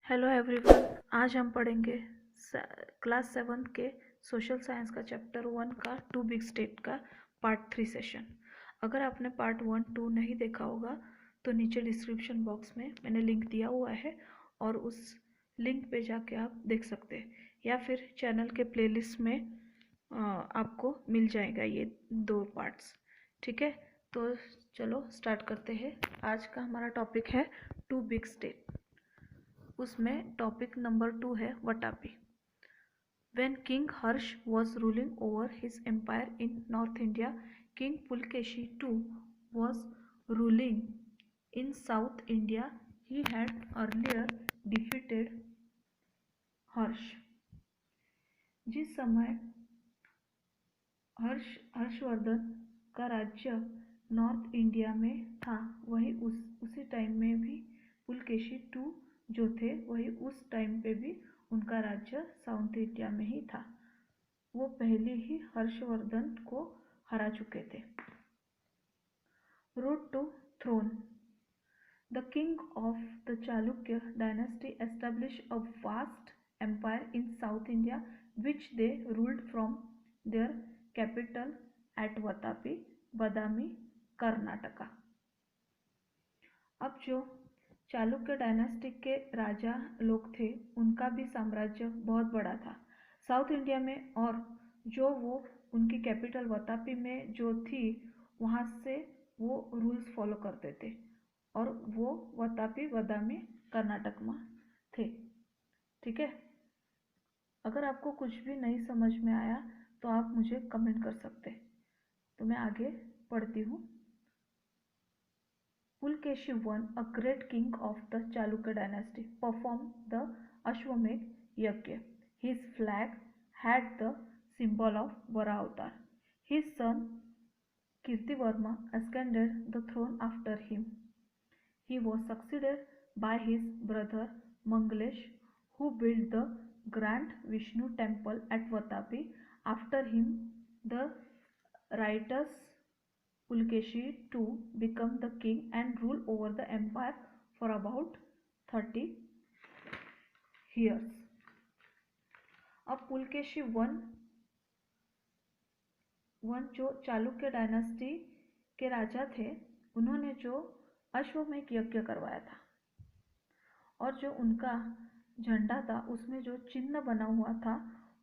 Hello everyone. आज हम पढ़ेंगे क्लास 7 के सोशल साइंस का चैप्टर 1 का टू बिग स्टेट का पार्ट 3 सेशन। अगर आपने पार्ट 1 2 नहीं देखा होगा तो नीचे डिस्क्रिप्शन बॉक्स में मैंने लिंक दिया हुआ है और उस लिंक पे जाके आप देख सकते हैं या फिर चैनल के प्लेलिस्ट में आपको मिल जाएगा ये दो पार्ट्स। ठीक है, तो चलो स्टार्ट करते हैं। आज का हमारा टॉपिक है टू बिग स्टेट। उसमें टॉपिक नंबर 2 है वटापी। When King Harsh was ruling over his empire in North India, King Pulkeshi too was ruling in South India. He had earlier defeated Harsh. जिस समय हर्षवर्धन का राज्य नॉर्थ इंडिया में था, वही उसी टाइम में भी पुलकेशी टू जो थे वही उस टाइम पे भी उनका राज्य साउथ इंडिया में ही था। वो पहले ही हर्षवर्धन को हरा चुके थे। Road to throne. The king of the Chalukya dynasty established a vast empire in South India, which they ruled from their capital at Vatapi, Badami, Karnataka. अब जो चालुक्य डायनेस्टी के राजा लोग थे, उनका भी साम्राज्य बहुत बड़ा था साउथ इंडिया में, और जो वो उनकी कैपिटल वतापी में जो थी, वहाँ से वो रूल्स फॉलो करते थे और वो वतापी बदामी कर्नाटक में थे। ठीक है, अगर आपको कुछ भी नहीं समझ में आया तो आप मुझे कमेंट कर सकते हैं। तो मैं आगे पढ़ती हूँ। Pulkeshi I, a great king of the Chalukya dynasty, performed the Ashwamedh Yajna. His flag had the symbol of Vara avatar. His son Kirtivarma ascended the throne after him. He was succeeded by his brother Mangalesh, who built the grand Vishnu temple at Vatapi. After him, the righteous Pulkeshi II became the king and ruled over the empire for about 30 years. अब Pulakeshi one जो Chalukya dynasty के राजा थे, उन्होंने जो अश्वमेध यज्ञ करवाया था और जो उनका झंडा था उसमें जो चिन्ह बना हुआ था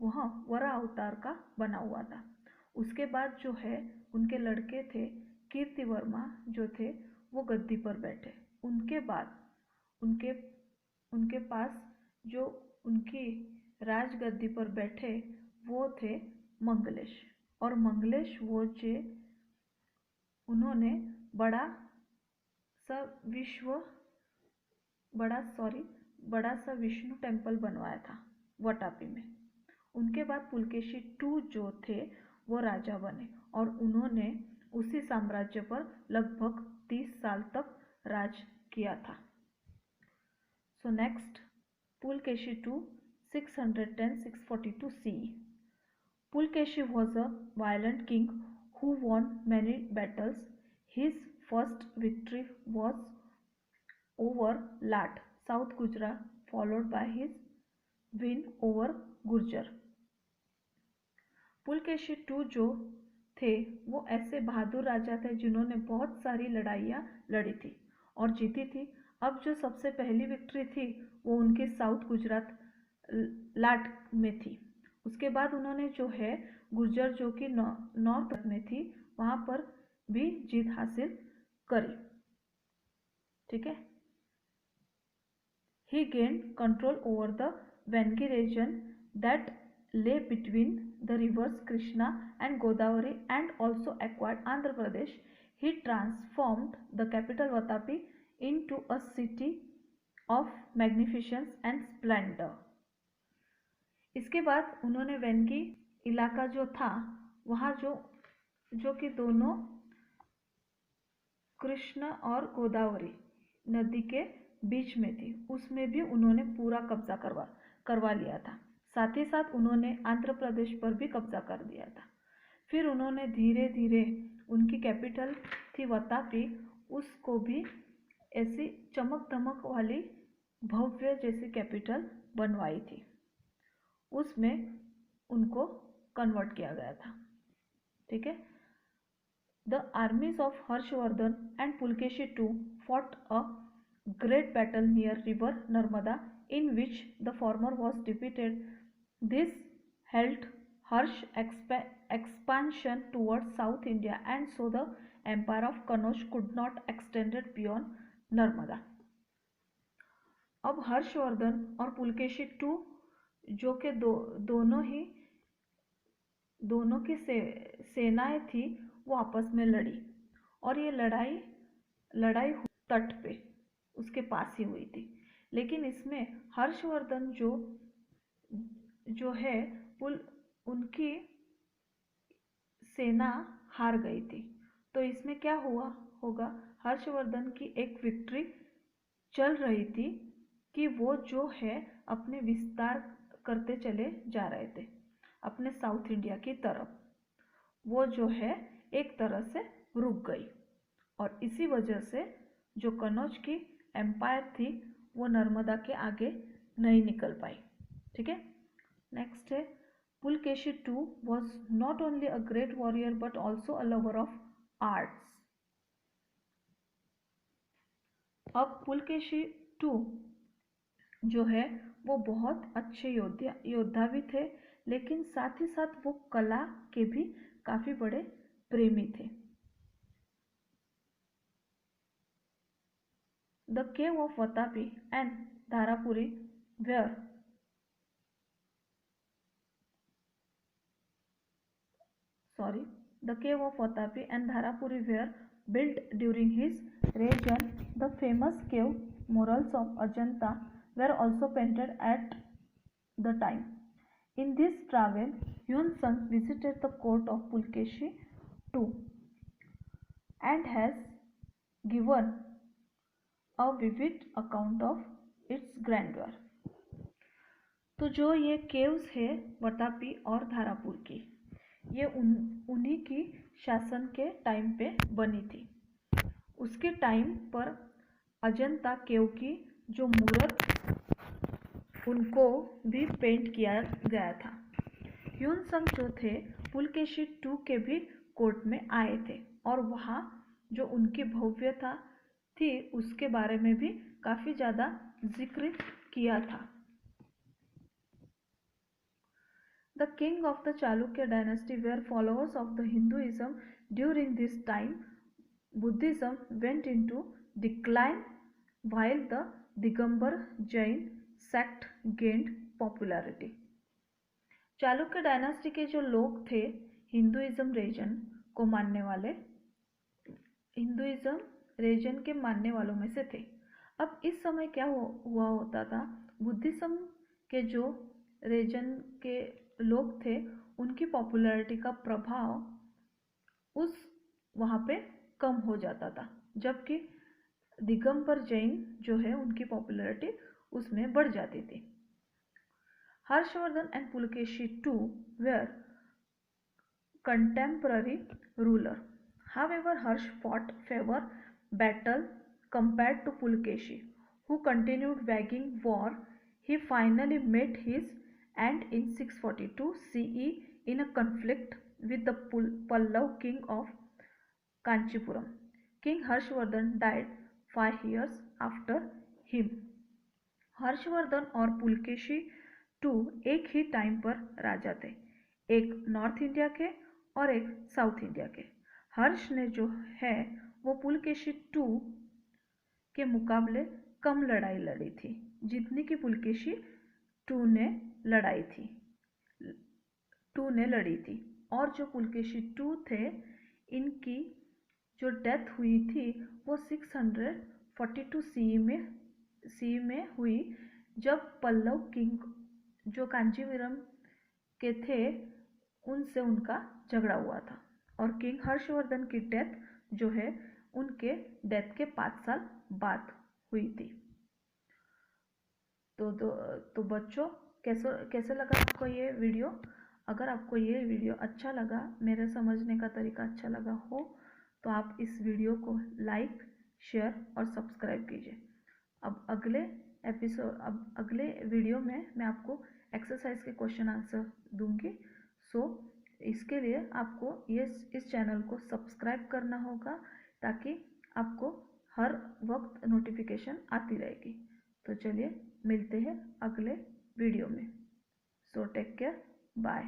वह वरा अवतार का बना हुआ था। उसके बाद जो है उनके लड़के थे कीर्तिवर्मा जो थे वो गद्दी पर बैठे। उनके बाद उनके पास जो उनकी राजगद्दी पर बैठे वो थे मंगलेश, और मंगलेश वो जे उन्होंने बड़ा सा विष्णु टेम्पल बनवाया था वटापी में। उनके बाद पुलकेशी II जो थे वो राजा बने और उन्होंने उसी साम्राज्य पर लगभग 30 साल तक राज किया था। So next, Pulakeshi II 610-642 CE. Pulkeshi was a violent king who won many battles. His first victory was over Lat, South Gujarat, followed by his win over Gurjar. Pulakeshi II जो थे वो ऐसे बहादुर राजा थे जिन्होंने बहुत सारी लड़ाइयाँ लड़ी थी और जीती थी। अब जो सबसे पहली विक्ट्री थी वो उनके साउथ गुजरात लाट में थी। उसके बाद उन्होंने जो है गुर्जर जो कि नॉर्थ में थी वहाँ पर भी जीत हासिल करी। ठीक है, he gained control over the Vangi region that lay between the rivers Krishna and Godavari and also acquired Andhra Pradesh. He transformed the capital Vatapi into a city of magnificence and splendor. इसके बाद उन्होंने वेंगी इलाका जो था वहाँ जो कि दोनों कृष्ण और गोदावरी नदी के बीच में थी, उसमें भी उन्होंने पूरा कब्जा करवा लिया था। साथ ही साथ उन्होंने आंध्र प्रदेश पर भी कब्जा कर दिया था। फिर उन्होंने धीरे धीरे उनकी कैपिटल थी वतापी, उसको भी ऐसी चमक धमक वाली भव्य जैसी कैपिटल बनवाई थी, उसमें उनको कन्वर्ट किया गया था। ठीक है। The armies of Harshavardhana and Pulakeshi two fought a great battle near river Narmada in which the former was defeated. This helped Harsh expansion towards South India and so the empire of Kanauj could not extend beyond Narmada. अब हर्षवर्धन और Pulakeshi to जो के दोनों की सेनाएं थी वो आपस में लड़ी और ये लड़ाई तट पे उसके पास ही हुई थी। लेकिन इसमें हर्षवर्धन जो है उनकी सेना हार गई थी। तो इसमें क्या होगा, हर्षवर्धन की एक विक्ट्री चल रही थी कि वो जो है अपने विस्तार करते चले जा रहे थे अपने साउथ इंडिया की तरफ, वो जो है एक तरह से रुक गई और इसी वजह से जो कनौज की एम्पायर थी वो नर्मदा के आगे नहीं निकल पाई। ठीक है। नेक्स्ट है Pulakeshi two was not only a great warrior but also a lover of arts. अब पुलकेशी टू जो है वो बहुत अच्छे योद्धा भी थे, लेकिन साथ ही साथ वो कला के भी काफी बड़े प्रेमी थे। The cave of Vatapi and Dharapuri were built during his reign. The famous cave murals of Ajanta were also painted at the time. In this travel, Yun Sung visited the court of Pulkeshi II and has given a vivid account of its grandeur. तो जो ये caves है वतापी और धारापुर की, ये उन्हीं की शासन के टाइम पे बनी थी। उसके टाइम पर अजंता केव की जो मूर्त उनको भी पेंट किया गया था। ह्यून संग जो थे पुलकेशी टू के भी कोर्ट में आए थे और वहाँ जो उनकी भव्यता थी उसके बारे में भी काफ़ी ज़्यादा जिक्र किया था। The king of the Chalukya dynasty were followers of the Hinduism. During this time, Buddhism went into decline while the Digambar Jain sect gained popularity. Chalukya dynasty के जो लोग थे हिंदुइज्म रीजन के मानने वालों में से थे। अब इस समय क्या हुआ होता था, बुद्धिज्म के जो रीजन के लोग थे उनकी पॉपुलैरिटी का प्रभाव वहाँ पे कम हो जाता था, जबकि दिगंबर जैन जो है उनकी पॉपुलैरिटी उसमें बढ़ जाती थी। Harshavardhana and Pulakeshi two were contemporary ruler. However, Harsh fought favor battle compared to Pulkeshi, who continued waging war. He finally met his end in 642 CE in a conflict with the Pallav king of Kanchipuram. King Harshvardhan died 5 years after him. Harshvardhan और Pulakeshi to एक ही time पर राजा थे, एक north India के और एक south India के। हर्ष ने जो है वो पुलकेशी टू के मुकाबले कम लड़ाई लड़ी थी जितनी कि पुलकेशी टू ने लड़ी थी और जो पुलकेशी टू थे इनकी जो डेथ हुई थी वो 642 सी में हुई, जब पल्लव किंग जो कांचीपुरम के थे उनसे उनका झगड़ा हुआ था और किंग हर्षवर्धन की डेथ जो है उनके डेथ के 5 साल बाद हुई थी। तो बच्चों कैसे लगा आपको ये वीडियो? अगर आपको ये वीडियो अच्छा लगा, मेरे समझने का तरीका अच्छा लगा हो तो आप इस वीडियो को लाइक, शेयर और सब्सक्राइब कीजिए। अब अगले अब अगले वीडियो में मैं आपको एक्सरसाइज के क्वेश्चन आंसर दूंगी। सो इसके लिए आपको इस चैनल को सब्सक्राइब करना होगा ताकि आपको हर वक्त नोटिफिकेशन आती रहेगी। तो चलिए मिलते हैं अगले वीडियो में। So take care, bye.